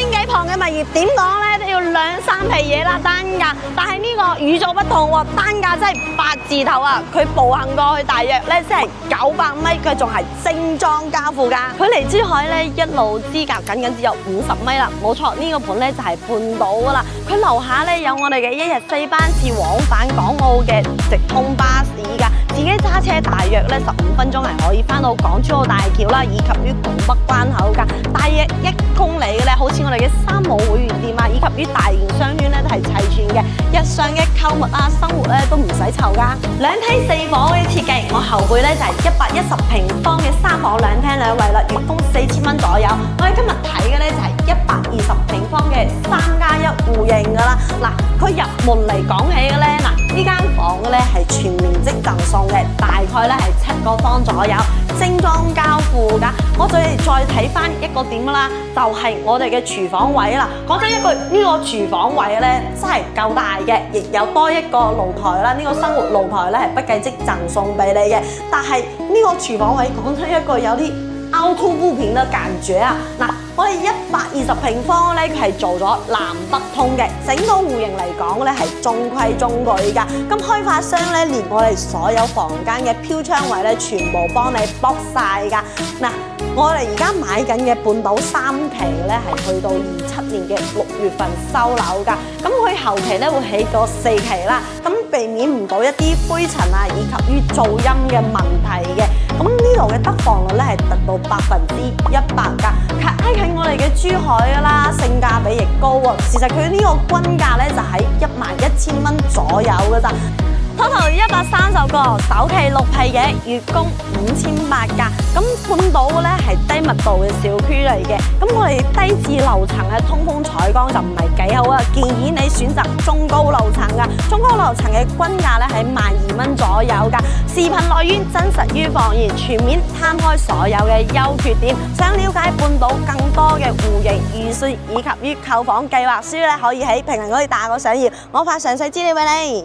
千幾磅嘅物業點講咧都要2、3皮嘢啦單價，但係呢個與眾不同喎，單價真係8字頭啊！佢步行過去大約咧即係900米，佢仲係精裝交付㗎。距離珠海咧一路之隔僅僅只有50米啦，冇錯，呢個盤咧就係半島㗎啦。佢樓下咧有我哋嘅1日4班次往返港澳嘅直通巴士㗎，自己揸車大約咧15分鐘係可以翻到港珠澳大橋啦，以及於拱北關口㗎。大約1公里嘅咧，好似我哋嘅3無會員店啊，以及於大型商圈咧都係齊全嘅，日常嘅購物啊、生活咧都唔使愁㗎。2梯4房嘅設計，我後背咧就係110平方嘅3房2廳2衛啦，月供4000蚊左右。我哋今日睇嘅咧就係120平方嘅3+1戶型㗎啦。嗱，佢入門嚟講起嘅咧，嗱呢間房嘅咧係全面積贈送嘅，大概咧係7個方左右，精裝交付㗎。我哋再睇翻一個點啦，就係我哋嘅廚房位啦。講真一句，呢個廚房位咧真係夠大嘅，亦有多一個露台啦。呢個生活露台咧係不計即贈送俾你嘅。但係呢個廚房位講真一句有啲凹凸不平嘅感覺啊！嗱，我哋120平方咧，佢係做咗南北通嘅，整個戶型嚟講咧係中規中矩㗎。咁開發商咧，連我哋所有房間嘅飄窗位咧，全部幫你卜晒㗎。嗱，我哋而家買緊嘅半島3期咧，係去到27年嘅6月份收樓㗎。咁佢後期咧會起個4期啦，咁避免唔到一啲灰塵啊，以及於噪音嘅問題嘅。咁呢度嘅得房率咧係達到100%㗎，挨近我哋嘅珠海㗎啦，性價比亦高喎。事實佢呢個均價咧就喺11000蚊左右㗎咋。total 130個，首期6皮嘅，月供5800㗎。咁半島咧係低密度嘅小區嚟嘅，咁我哋低至樓層嘅通風採光就唔係幾好啊，建議你選擇中高樓層㗎。中高樓層嘅均價咧喺12000蚊左右㗎。視頻來源真實於房源，全面攤開所有嘅優缺點。想了解半島更多嘅戶型預算以及於購房計劃書咧，可以喺評論嗰度打個賞頁，我發詳細資料俾你。